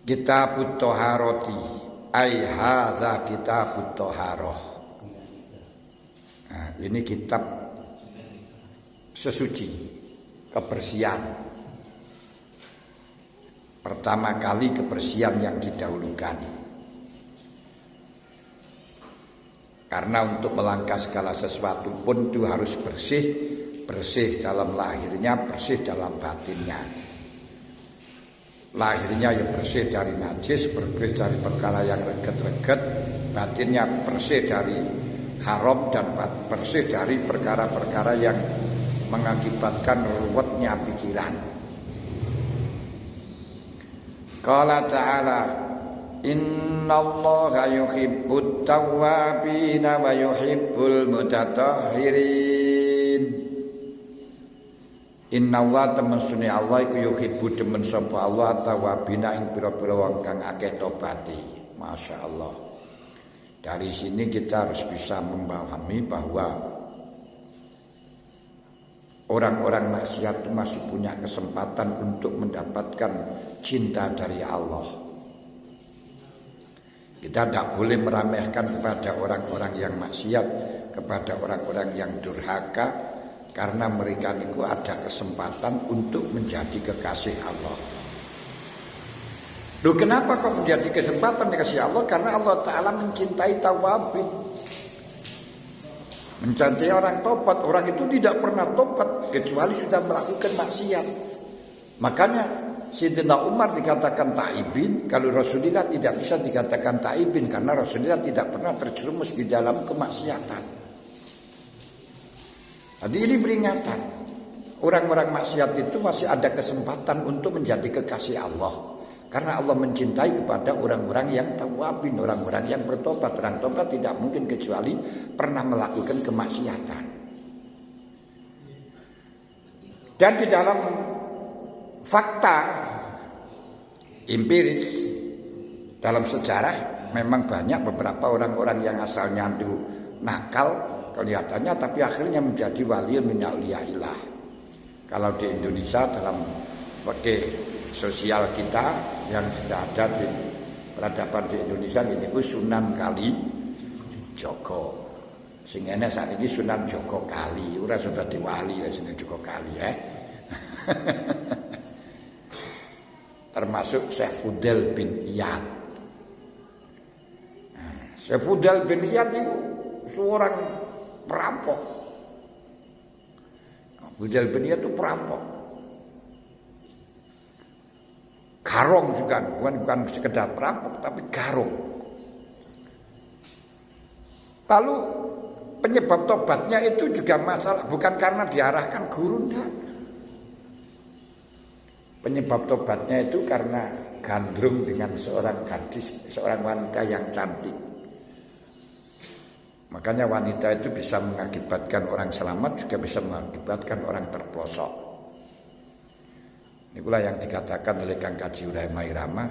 Kitabut Thaharati ai hadza kitabut thaharah. Nah, ini kitab sesuci, kebersihan. Pertama kali kebersihan yang didahulukan. Karena untuk melangkah segala sesuatu pun itu harus bersih, bersih dalam lahirnya, bersih dalam batinnya. Lahirnya ya bersih dari najis, bersih dari perkara yang reget-reget, batinnya bersih dari haram dan bersih dari perkara-perkara yang mengakibatkan ruwetnya pikiran. Qala ta'ala innallaha yuhibbut tawwabina wa yuhibbul mutatahhirin. Innallaha temen sunni Allah iku yuhibbu demen sapa Allah tawwabina ing pira-pira wong kang akeh tobaté. Masyaallah. Dari sini kita harus bisa memahami bahwa orang-orang maksiat itu masih punya kesempatan untuk mendapatkan cinta dari Allah. Kita tidak boleh meremehkan kepada orang-orang yang maksiat, kepada orang-orang yang durhaka, karena mereka itu ada kesempatan untuk menjadi kekasih Allah. Loh, kenapa kok menjadi kesempatan dikasih Allah? Karena Allah Ta'ala mencintai tawabin, mencintai orang tobat. Orang itu tidak pernah tobat kecuali sudah melakukan maksiat. Makanya Sayyidina Umar dikatakan taibin, kalau Rasulullah tidak bisa dikatakan taibin karena Rasulullah tidak pernah terjerumus di dalam kemaksiatan. Jadi ini peringatan. Orang-orang maksiat itu masih ada kesempatan untuk menjadi kekasih Allah. Karena Allah mencintai kepada orang-orang yang tawabin, orang-orang yang bertobat. Orang tobat tidak mungkin kecuali pernah melakukan kemaksiatan. Dan di dalam fakta empiris dalam sejarah memang banyak beberapa orang-orang yang asalnya itu nakal kelihatannya tapi akhirnya menjadi wali min auliyaillah. Kalau di Indonesia dalam sosial kita yang sudah ada di peradaban di Indonesia ini Sunan Kalijogo. Sing enak saat ini Sunan Joko Kali, ora sudah diwali ya Sunan Joko Kali ya. Termasuk Syekh Fudel bin Iyad. Syekh Fudel bin Iyad itu seorang perampok. Fudel bin Iyad itu perampok. Garong juga, bukan sekedar perampok tapi garong. Lalu penyebab tobatnya itu juga masalah bukan karena diarahkan guru, enggak. Penyebab tobatnya itu karena gandrung dengan seorang gadis, seorang wanita yang cantik. Makanya wanita itu bisa mengakibatkan orang selamat, juga bisa mengakibatkan orang terpelosok. Inilah yang dikatakan oleh Kang Kaji Urahma Irama,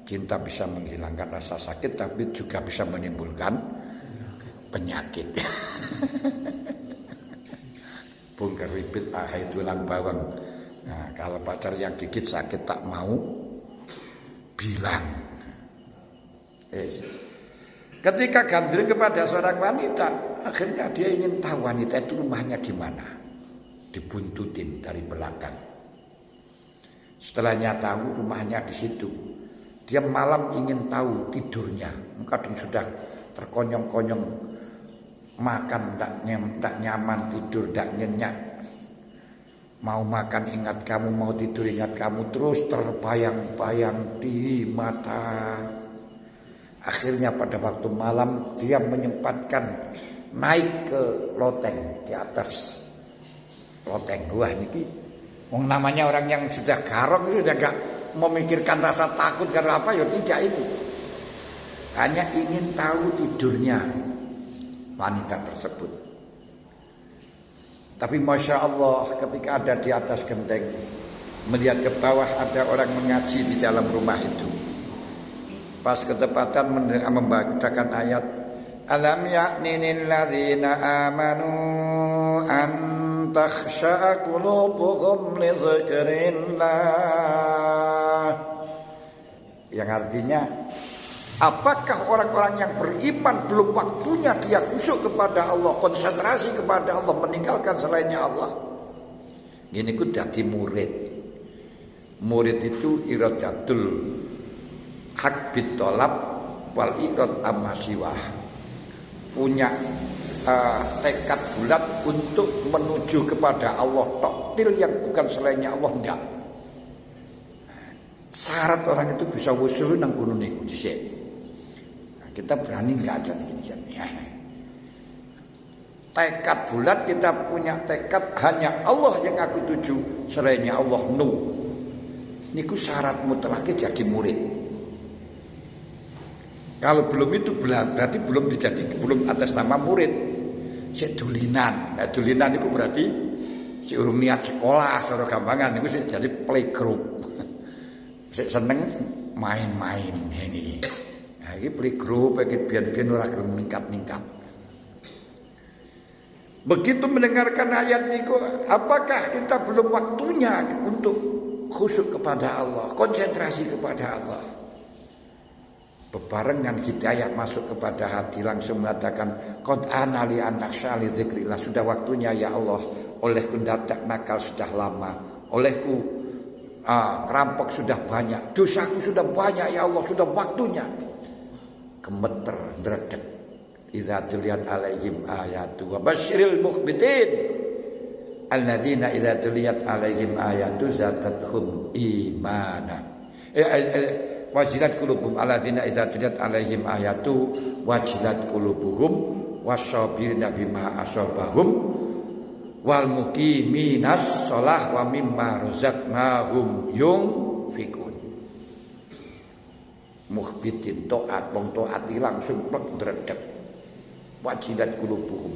cinta bisa menghilangkan rasa sakit, tapi juga bisa menimbulkan penyakit. Bung keripit ahai tulang bawang. Nah, kalau pacar yang gigit sakit tak mau bilang. Ketika gandrung kepada seorang wanita, akhirnya dia ingin tahu wanita itu rumahnya di mana. Dibuntutin dari belakang. Setelahnya tahu rumahnya di situ, dia malam ingin tahu tidurnya. Kadang sudah terkonyong-konyong, makan tidak nyaman, tidur tidak nyenyak. Mau makan ingat kamu, mau tidur ingat kamu, terus terbayang-bayang di mata. Akhirnya pada waktu malam dia menyempatkan naik ke loteng, di atas loteng. Wah ini namanya orang yang sudah garong itu sudah gak memikirkan rasa takut karena apa ya tidak itu. Hanya ingin tahu tidurnya wanita tersebut. Tapi Masya Allah ketika ada di atas genteng, melihat ke bawah ada orang mengaji di dalam rumah itu. Pas ketepatan membacakan ayat Alam ya'ninil ladzina amanu an takhsha'a qulubuhum li dzikrillah Yang artinya, apakah orang-orang yang beriman belum waktunya dia khusyuk kepada Allah, konsentrasi kepada Allah, meninggalkan selainnya Allah? Gini ku dadi murid. Murid itu iradatul hak bitolab wal irad amasiwah. Punya tekad bulat untuk menuju kepada Allah takdir yang bukan selainnya Allah, enggak. Syarat orang itu bisa wusul nang kono niku dhisik. Nah, kita berani enggak aja ya. Tekad bulat, kita punya tekad hanya Allah yang aku tuju, selainnya Allah no. Niku syarat mutlak jadi murid. Kalau belum itu berarti belum atas nama murid. Sik dulinan. Nah, dulinan itu berarti si urung niat sekolah, cara gampangan niku sik jadi playgroup. Sik seneng main-main ini. Nah, iki playgroup iki biyen-biyen ora gelem ningkat-ningkat. Begitu mendengarkan ayat niku, apakah kita belum waktunya untuk khusyuk kepada Allah, konsentrasi kepada Allah? Bebarengan hidayah masuk kepada hati, langsung mengatakan qad ana li anaksali dzikrillah, sudah waktunya ya Allah. Olehku dadak nakal sudah lama, olehku rampok sudah banyak, dosaku sudah banyak ya Allah, sudah waktunya. Gemeter ndredeg. Idza tuliyat alaihim ayatu wa basyiril mukhbitin alladzina idza tuliyat alaihim ayatu zadatuhum imana. Wajilat qulubuhum alladzina idza tuliyat alaihim ayatu wajilat qulubuhum wasyabirina bima asabahum wal muqiminas shalah wa mimma razaqnahum yunfikun. Mukhbitin taat, wong taat iki langsung plek ndredeg. Wajilat qulubuhum.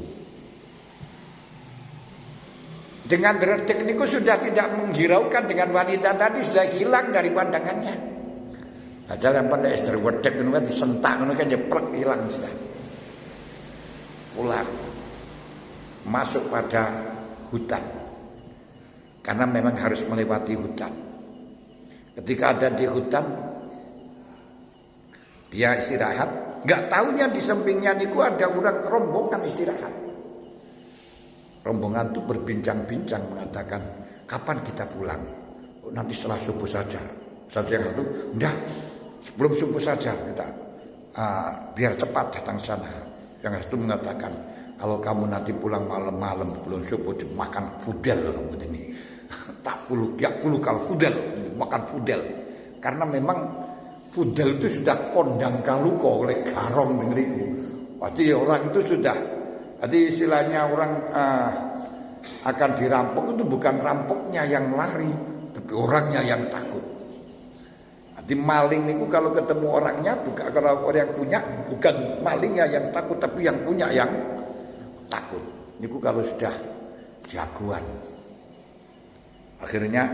Dengan ndredeg niku sudah tidak menghiraukan dengan wanita tadi, sudah hilang dari pandangannya. Aja lempar es derwedek ngono kan disentak ngono kan jeplek hilang sudah. Pulang. Masuk pada hutan. Karena memang harus melewati hutan. Ketika ada di hutan dia istirahat, enggak tahunya di sampingnya niku ada orang rombongan istirahat. Rombongan itu berbincang-bincang mengatakan, "Kapan kita pulang?" "Oh, nanti setelah subuh saja." Satu yang satu, "Enggak, sebelum subuh saja kita biar cepat datang sana." Yang satu mengatakan, "Kalau kamu nanti pulang malam-malam belum subuh dimakan fudel kamu ini." Tak puluh kal fudel, makan fudel. Karena memang fudel itu sudah kondang kaluko oleh garong dengeriku. Pasti orang itu sudah, jadi istilahnya orang akan dirampok itu bukan rampoknya yang lari, tapi orangnya yang takut. Jadi maling itu kalau ketemu orangnya, bukan kalau orang yang punya, bukan malingnya yang takut, tapi yang punya yang takut. Niku kalau sudah jagoan. Akhirnya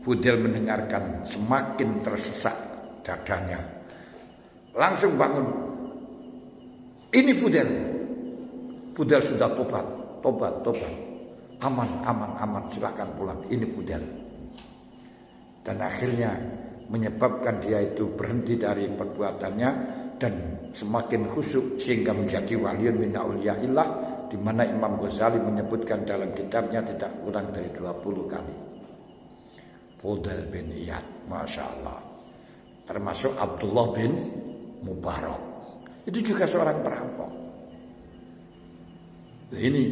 Fudel mendengarkan, semakin tersesak dadanya. Langsung bangun. Ini Fudel. Fudel sudah tobat. Aman, silakan pulang. Ini Fudel. Dan akhirnya menyebabkan dia itu berhenti dari perbuatannya dan semakin khusyuk sehingga menjadi waliun min auliyaillah, di mana Imam Ghazali menyebutkan dalam kitabnya tidak kurang dari 20 kali. Fudel bin Iyad, Masya Allah. Termasuk Abdullah bin Mubarak. Itu juga seorang perampok. Ini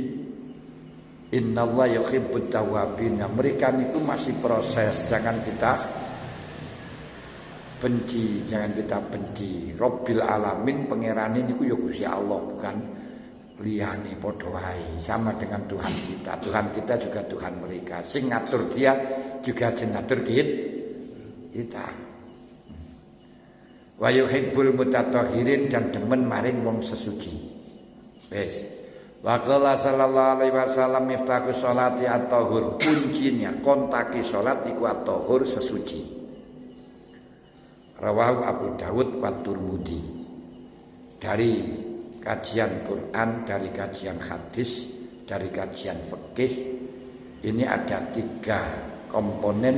Innallaha yuhibbut tawwabin. Mereka itu masih proses, jangan kita benci. Rabbil alamin, pangerane niku ya Gusti Allah, bukan liyane padha wae, sama dengan Tuhan kita. Tuhan kita juga Tuhan mereka. Sing ngatur dia juga ngatur kita. Wa yuhibbul mutatahhirin, dan demen maring wong sesuci. Wes. Wa qala sallallahu alaihi wasallam miftahu sholati at-tahur, kuncinya kontaki salat iku at-tahur, sesuci. Rawahu Abu Dawud wa Tirmidzi. Dari kajian Quran, dari kajian hadis, dari kajian fikih, ini ada 3 komponen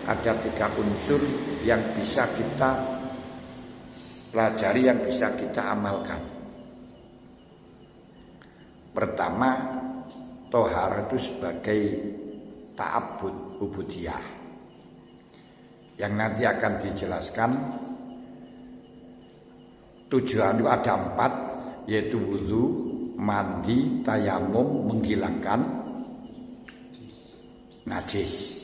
ada 3 unsur yang bisa kita pelajari, yang bisa kita amalkan. Pertama, tohar itu sebagai ta'abbud ubudiyah, yang nanti akan dijelaskan. Tujuan itu ada 4, yaitu wudu, mandi, tayamum, menghilangkan najis.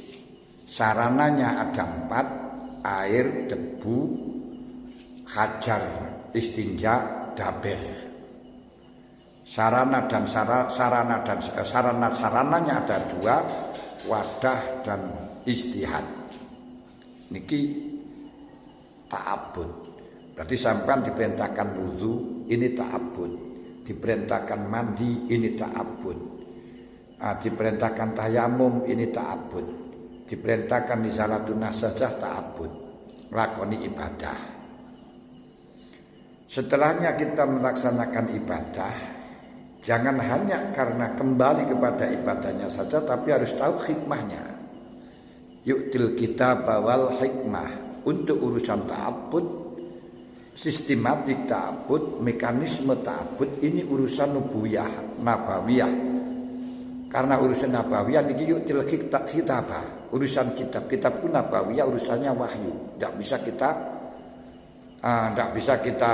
Sarananya ada 4, air, debu, hajar, istinja, dabeh. Sarananya ada 2, wadah dan istihad. Niki ta'abbud. Berarti sampean diperintahkan wudu, ini ta'abbud. Diperintahkan mandi, ini ta'abbud. Diperintahkan tayamum, ini ta'abbud. Diperintahkan nizalatun nasajah, ta'abbud, lakoni ibadah. Setelahnya kita melaksanakan ibadah, jangan hanya karena kembali kepada ibadahnya saja, tapi harus tahu hikmahnya. Yu'til kitab wal hikmah. Untuk urusan ta'abbud, sistematik ta'abbud, mekanisme ta'abbud, ini urusan nubuyah, nabawiyah. Karena urusan nabawiyah ini yu'til kitabah. Urusan kitab pun nabawiyah, urusannya wahyu. Tidak bisa kita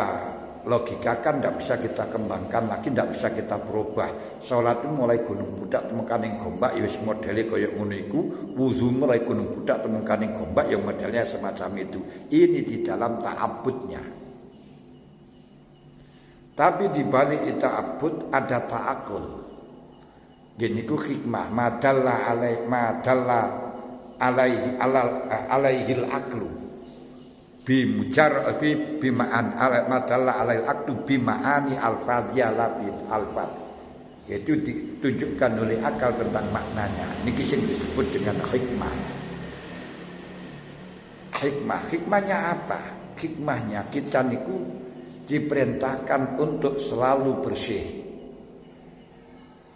logikakan, tidak bisa kita kembangkan lagi, tidak bisa kita berubah. Salat itu mulai gunung budak temekaning gombak, ya modele kaya ngono iku. Wudu mulai gunung budak temekaning gombak, yang modelnya semacam itu. Ini di dalam ta'abbudnya. Tapi di balik ta'abbud ada ta'akul. Gini ku hikmah, madalla alaihil aklu bima'an madalla alaihil aklu bima'ani al-fadhiyah labid al-fad, yaitu ditunjukkan oleh akal tentang maknanya. Niki sing disebut dengan hikmah. Hikmahnya apa? Hikmahnya kita niku diperintahkan untuk selalu bersih.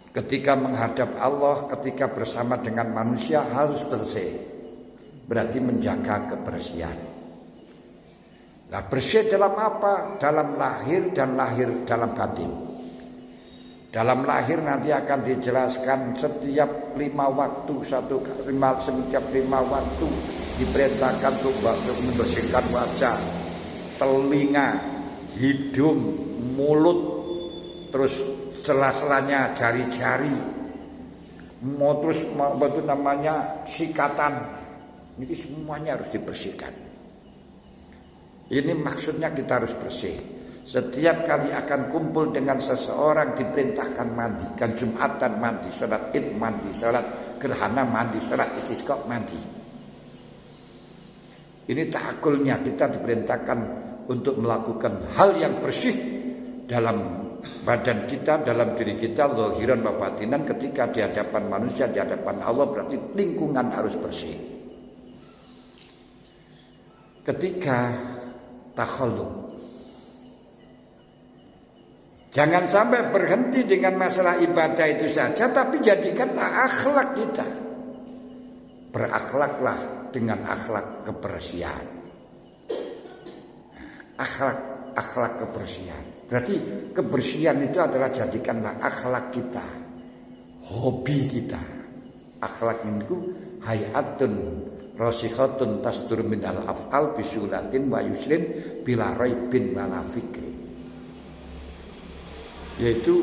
Ketika menghadap Allah, ketika bersama dengan manusia harus bersih. Berarti menjaga kebersihan. Nah, bersih dalam apa? Dalam lahir dan lahir dalam batin. Dalam lahir nanti akan dijelaskan setiap 5 waktu, setiap 5 waktu diperintahkan untuk membersihkan wajah, telinga, hidung, mulut, terus sela-selanya jari-jari, terus itu namanya sikatan. Ini semuanya harus dibersihkan. Ini maksudnya kita harus bersih. Setiap kali akan kumpul dengan seseorang diperintahkan mandi. Kan Jumatan mandi, sholat Id mandi, sholat gerhana mandi, sholat istisqa mandi. Ini ta'akulnya, kita diperintahkan untuk melakukan hal yang bersih dalam badan kita, dalam diri kita, zahiran wa batinan. Ketika di hadapan manusia, di hadapan Allah, berarti lingkungan harus bersih. Ketika takhalluk, jangan sampai berhenti dengan masalah ibadah itu saja, tapi jadikanlah akhlak kita. Berakhlaklah dengan akhlak kebersihan. Akhlak kebersihan. Berarti kebersihan itu adalah jadikanlah akhlak kita, hobi kita. Akhlak itu hayatun rasikhatun tasdur minal af'al bisulatin wa yusrin bila raibin wala fikri. Yaitu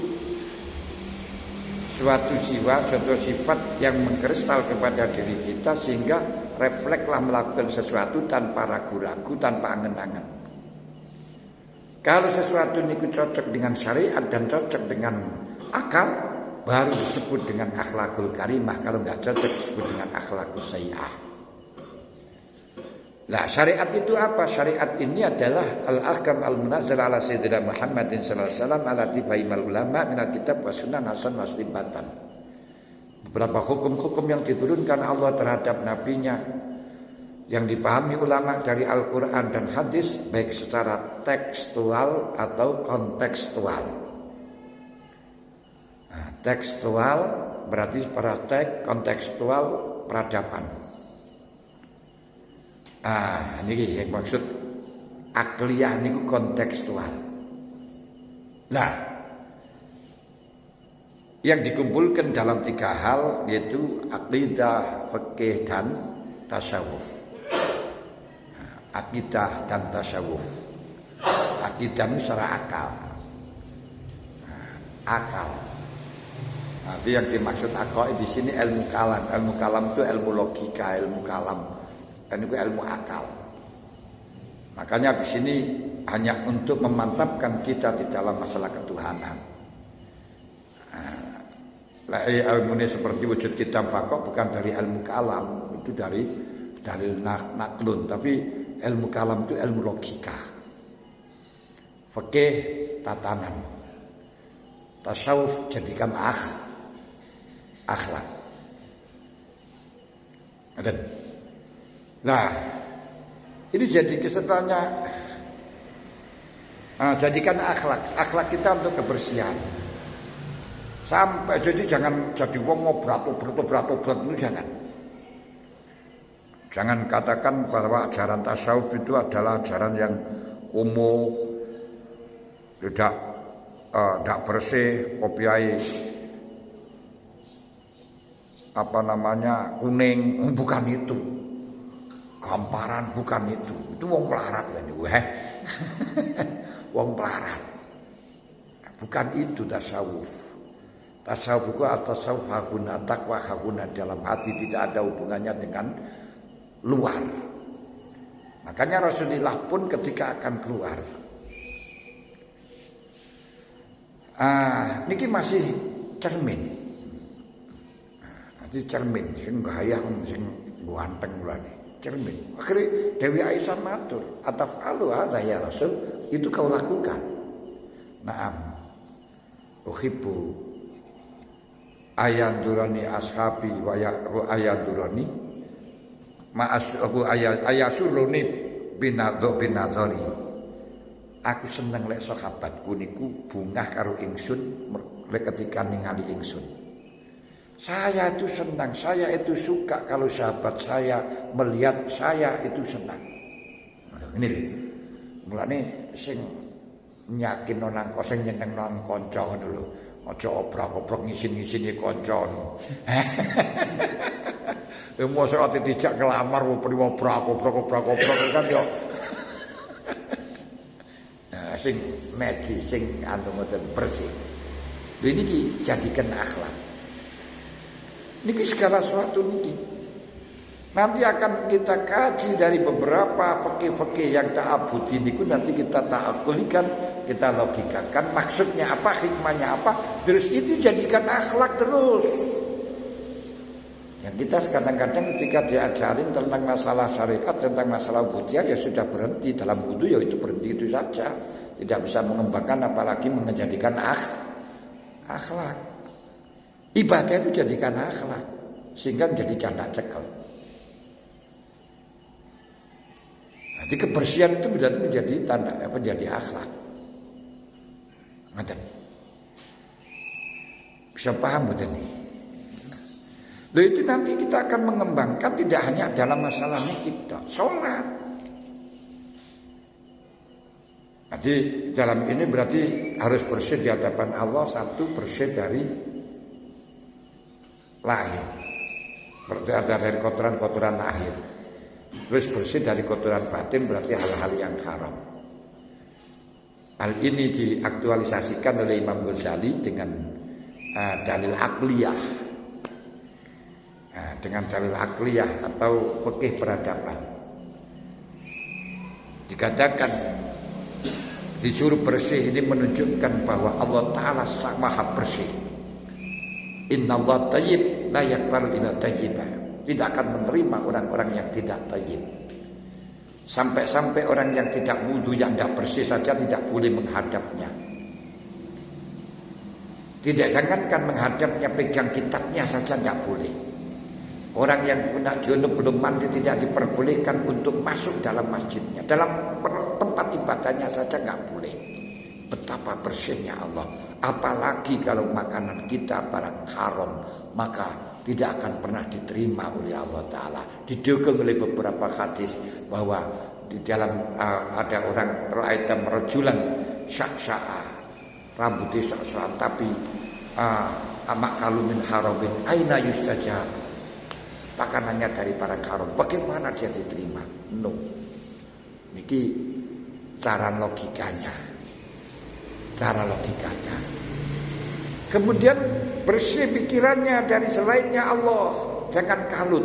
suatu sifat yang mengkristal kepada diri kita, sehingga reflekslah melakukan sesuatu tanpa ragu-ragu, tanpa angen-angen. Kalau sesuatu ini cocok dengan syariat dan cocok dengan akal, baru disebut dengan akhlakul karimah. Kalau nggak cocok disebut dengan akhlakul sayyi'ah. Nah, syariat itu apa? Syariat ini adalah al-ahkam al-munazzal ala sayyidina Muhammadin sallallahu alaihi wasallam ala tibaimal ulama minal kitab wa sunnah nasan wa istibatan. Beberapa hukum-hukum yang diturunkan Allah terhadap nabinya, yang dipahami ulama dari Al-Quran dan hadis, baik secara tekstual atau kontekstual. Nah, tekstual berarti praktek, kontekstual peradaban. Ini yang maksud akliyah niku kontekstual. Nah, yang dikumpulkan dalam 3 hal yaitu akidah, fikih dan tasawuf. Akidah dan tasawuf. Akidah itu secara akal. Akal. Nanti yang dimaksud akal di sini ilmu kalam. Ilmu kalam itu ilmu logika, ilmu kalam. Dan itu ilmu akal. Makanya di sini hanya untuk memantapkan kita di dalam masalah ketuhanan. Ilmu ini seperti wujud kita bakok bukan dari ilmu kalam, itu dari naklun, tapi ilmu kalam itu ilmu logika. Fikih tatanan. Tasawuf jadikan akhlak. Nah, ini jadi kesetanya jadikan akhlak kita untuk kebersihan. Sampai jadi jangan jadi wong ngobrol itu jangan. Jangan katakan bahwa ajaran tasawuf itu adalah ajaran yang kumuh, tidak bersih, kopiai kuning, bukan itu. Gamparan bukan itu. Itu wong melarat lah niku. Wong melarat. Bukan itu tasawuf. Tasawuf itu atasawuf hakuna takwa hakuna dalam hati, tidak ada hubungannya dengan luar. Makanya Rasulullah pun ketika akan keluar, niki masih cermin. Nanti cermin sing gaya sing ganteng mulane. Cermin. Akhirnya Dewi Aisyah matur, "Atafalu hadza ya Rasul?" Itu kau lakukan. Naam. Uhibbu ayandurani ashabi wa ayandurani ayasuruni binadhari. Aku seneng lek sahabatku niku bungah karo ingsun lek ketika ningali ingsun. Saya itu senang, saya itu suka kalau sahabat saya melihat saya itu senang. Ini lho. Mulane sing nyakin nang sing nyeneng nang kanca ngono lho. Aja obrak-obrak ngisin-ngisini kanca. Mosok ati dijak kelamar priwo obrak-obrak kan yo. Nah, sing medis sing anu ngoten bersih. Lha niki jadikan akhlak. Niki segala sesuatu niki. Nanti akan kita kaji dari beberapa fikih-fikih yang ta'abudi niku, nanti kita ta'akulikan, kita logikakan maksudnya apa, hikmahnya apa, terus itu jadikan akhlak terus. Yang kita kadang-kadang ketika diajarin tentang masalah syariat, tentang masalah ubudiyah, ya sudah berhenti dalam wudu, ya itu berhenti itu saja. Tidak bisa mengembangkan apalagi menjadikan akhlak. Ibadah itu jadikan akhlak sehingga menjadi canda cekel. Jadi kebersihan itu berarti menjadi tanda menjadi akhlak. Ngoten. Bisa paham betul ini? Lalu itu nanti kita akan mengembangkan tidak hanya dalam masalah kita, sholat. Jadi dalam ini berarti harus bersih di hadapan Allah, satu bersih dari lahir, berarti ada dari kotoran-kotoran lahir. Terus bersih dari kotoran batin berarti hal-hal yang haram. Hal ini diaktualisasikan oleh Imam Ghazali dengan dalil akliyah. Dengan dalil akliyah atau fikih peradaban. Dikatakan disuruh bersih ini menunjukkan bahwa Allah Ta'ala maha bersih. Innallaha thayyib la yaqbalu illa thayyiban. Tidak akan menerima orang-orang yang tidak thayyib. Sampai-sampai orang yang tidak wudu, yang tidak bersih saja tidak boleh menghadapnya. Tidak, jangankan menghadapnya, pegang kitabnya saja tidak boleh. Orang yang punya junub belum mandi tidak diperbolehkan untuk masuk dalam masjidnya. Dalam tempat ibadahnya saja tidak boleh. Betapa bersihnya Allah. Apalagi kalau makanan kita barang haram, maka tidak akan pernah diterima oleh Allah Ta'ala. Didukung oleh beberapa hadis bahwa di dalam ada orang ra'aitam rajulan syaksa'a, rambutnya syaksa'a, tapi amak kalumin haramin aina yustajab, pakanannya dari para haram, bagaimana dia diterima? No. Niki cara logikanya. Kemudian bersih pikirannya dari selainnya Allah, jangan kalut.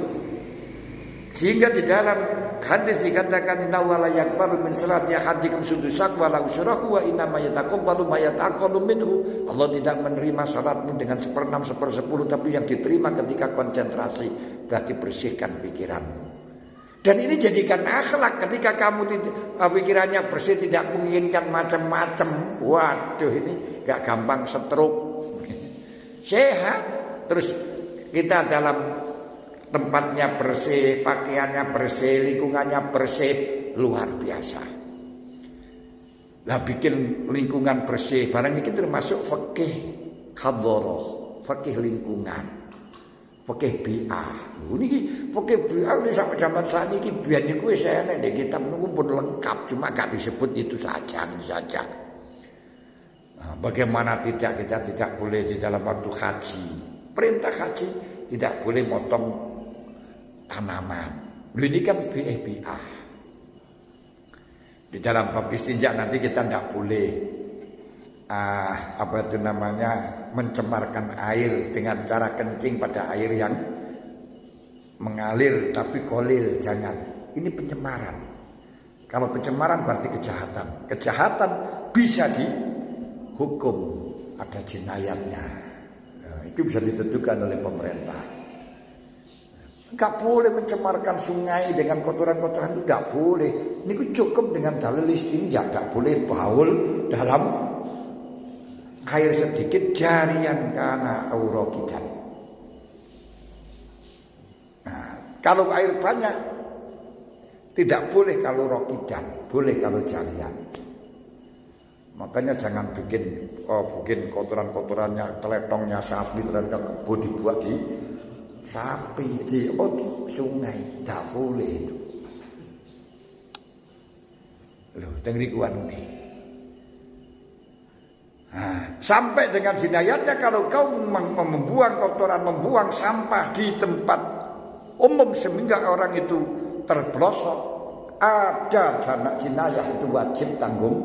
Sehingga di dalam hadis dikatakan innallaha la yaqbalu min salati ahadikum sudusak wa la usrahu wa inna ma yataqabbalu ma yataqabbalu minhu. Allah tidak menerima salatmu dengan 1/6, 1/10, tapi yang diterima ketika konsentrasi, berarti bersihkan pikiranmu. Dan ini jadikan akhlak ketika kamu pikirannya bersih, tidak menginginkan macam-macam. Waduh, ini gak gampang stroke. Sehat. Terus kita dalam tempatnya bersih, pakaiannya bersih, lingkungannya bersih, luar biasa. Lah bikin lingkungan bersih, barang ini termasuk fikih hadharah, fikih lingkungan, fikih bi'ah. Niki fikih bi'ah ini sampai zaman saat ini biar niku wis enek nek kitab niku pun lengkap, cuma gak disebut itu saja. Nah, bagaimana kita tidak boleh di dalam waktu haji, perintah haji tidak boleh motong tanaman. Ini kan bi'ah. Di dalam bab istinja nanti kita tidak boleh mencemarkan air dengan cara kencing pada air yang mengalir tapi kolil, jangan. Ini pencemaran. Kalau pencemaran berarti kejahatan. Kejahatan bisa dihukum, ada jinayatnya. Nah, itu bisa ditentukan oleh pemerintah. Enggak boleh mencemarkan sungai dengan kotoran-kotoran, itu enggak boleh. Ini cukup dengan dalil istinja, enggak boleh baul dalam air sedikit jarian kana aurakidan. Nah, kalau air banyak tidak boleh kalau rokidan, boleh kalau jarian. Makanya jangan bikin kotoran-kotorannya, teletongnya sapi, teletongnya kebo dibuat di sapi, di sungai, tidak boleh itu. Loh, tengrikuan ini. Nah, sampai dengan jinayatnya kalau kau membuang kotoran, membuang sampah di tempat umum sehingga orang itu terblosok, ada dana jinayah, itu wajib tanggung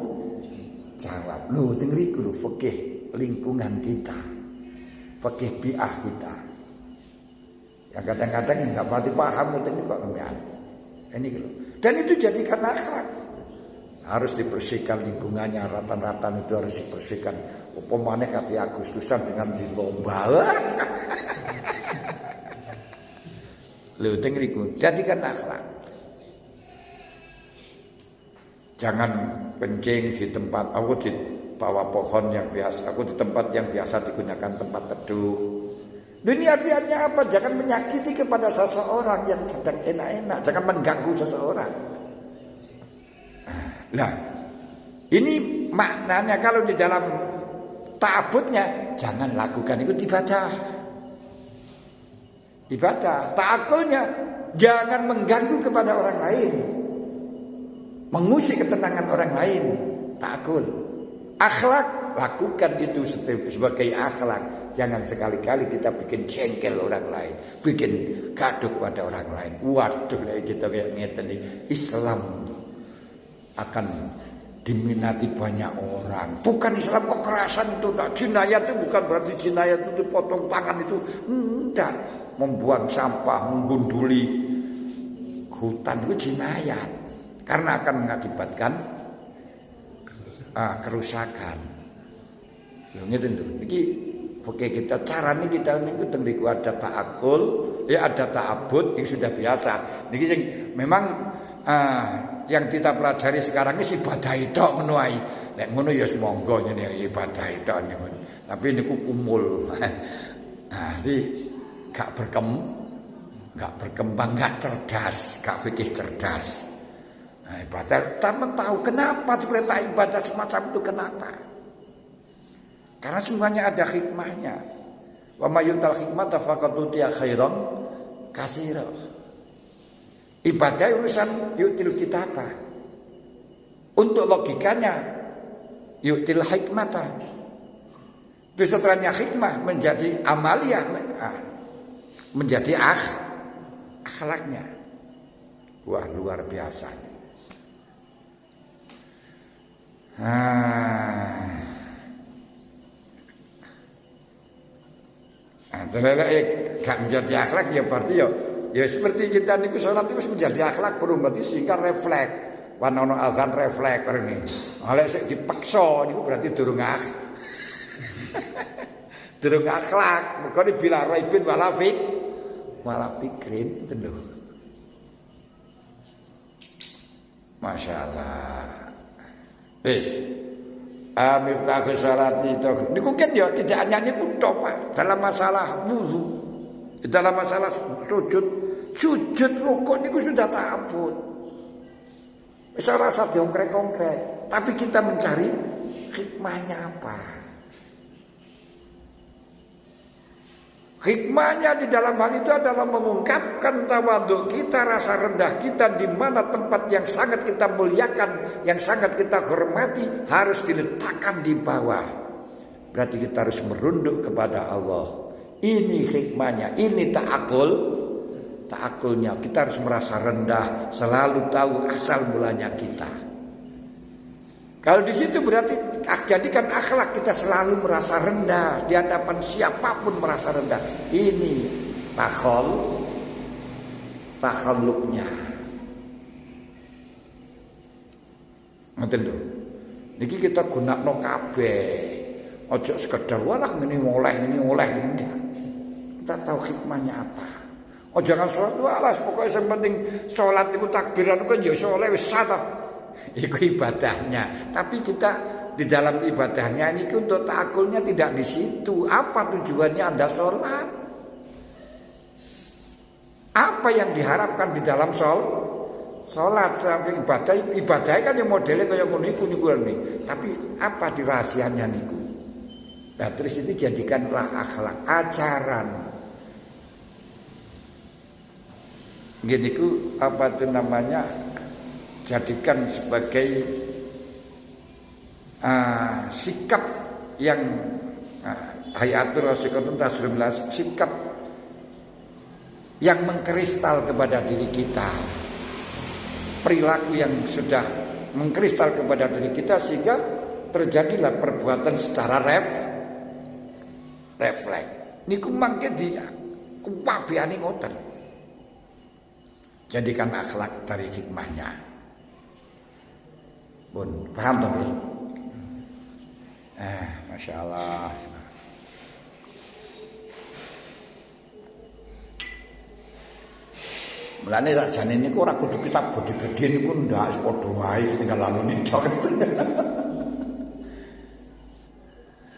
jawab. Loh, tengriku fikih lingkungan kita, fikih bi'ah kita. Yang kadang-kadang enggak pasti paham ini kok namanya. Ini gitu. Dan itu jadikan akhlak. Harus dibersihkan lingkungannya, ratan-ratan itu harus dibersihkan. Upamane kati Agustusan dengan dilomba. Lho tengriku, jadikan akhlak. Jangan kencing di tempat, aku di bawah pohon yang biasa, aku di tempat yang biasa digunakan tempat teduh. Niat-niatnya apa? Jangan menyakiti kepada seseorang yang sedang enak-enak, jangan mengganggu seseorang. Nah, ini maknanya kalau di dalam ta'abudnya jangan lakukan itu ibadah. Ta'akulnya jangan mengganggu kepada orang lain, mengusik ketenangan orang lain. Ta'akul. Akhlak, lakukan itu sebagai akhlak. Jangan sekali-kali kita bikin jengkel orang lain, bikin gaduh pada orang lain. Waduh, kita kayak ngeten nih. Islam akan diminati banyak orang. Bukan Islam kekerasan itu, tak jinayat itu bukan berarti jinayat itu potong tangan itu. Enggak, membuang sampah, menggunduli hutan itu jinayat. Karena akan mengakibatkan kerusakan. Ngeten lho. Iki oke, kita caranya kita niku tengriku ada ta'akul, ya ada ta'abud yang sudah biasa. Niki sing memang yang kita pelajari sekarang ini ibadah tok ngono ae. Nek ngono ya monggo ngene ibadah tok niku. Tapi niku kumul. Jadi gak berkembang, gak cerdas, gak fikih cerdas. Nah, ibadah kita tahu kenapa diperintah ibadah semacam itu, kenapa? Karena semuanya ada hikmahnya. Wa may yutal hikmata faqad utiya khairan katsira. Ibadah urusan yutil kitabah. Untuk logikanya yutil hikmata. Terus setelahnya hikmah menjadi amaliyah, menjadi akhlaknya. Wah, luar biasa. Gak menjadi akhlak ya berarti ya seperti kita niku salat itu menjadi akhlak perlu berarti sehingga refleks. Wanono azan refleks ini. Oleh sik dipaksa niku berarti durung durung akhlak. Mergo dibilang raibin wala fikrin itu lho. Masyaallah. Wis. Miftah salat itu. Niku kan ya tidak hanya niku tok, Pak. Dalam masalah wudu, dalam masalah sujud rukuk niku sudah ta'abbud. Wis ora usah diongkrek-ongkrek, tapi kita mencari hikmahnya apa? Hikmahnya di dalam hal itu adalah mengungkapkan tawadhu kita, rasa rendah kita di mana tempat yang sangat kita muliakan, yang sangat kita hormati harus diletakkan di bawah. Berarti kita harus merunduk kepada Allah. Ini hikmahnya, ini ta'akulnya. Kita harus merasa rendah, selalu tahu asal mulanya kita. Kalau di situ berarti jadikan akhlak kita selalu merasa rendah di hadapan siapapun merasa rendah. Ini takhalluknya. Ngoten lho. Niki kita gunakno kabeh. Aja sekedar walah ngene oleh. Kita tahu hikmahnya apa. Oh jangan sholat walah pokoknya yang penting sholat itu takbiran kan ya soleh wis sah. Itu ibadahnya, tapi kita di dalam ibadahnya ini untuk ta'akulnya tidak di situ. Apa tujuannya Anda sholat? Apa yang diharapkan di dalam sholat? Sampai ibadah kan yang modelnya kayak niku nih. Tapi apa dirahasianya niku? Nah, terus itu jadikanlah akhlak ajaran. Gini ku apa itu namanya? Jadikan sebagai sikap yang hayatul rasikatun taslimlah, sikap yang mengkristal kepada diri kita, perilaku yang sudah mengkristal kepada diri kita sehingga terjadilah perbuatan secara refleks. Niku mangke dia kupabiane ngoten. Jadikan akhlak dari hikmahnya. Pun paham toh nggih? Masya Allah. Mulane sakjane niku ora kudu kitab gede-gede niku ndak padha wae tinggal lalu tok.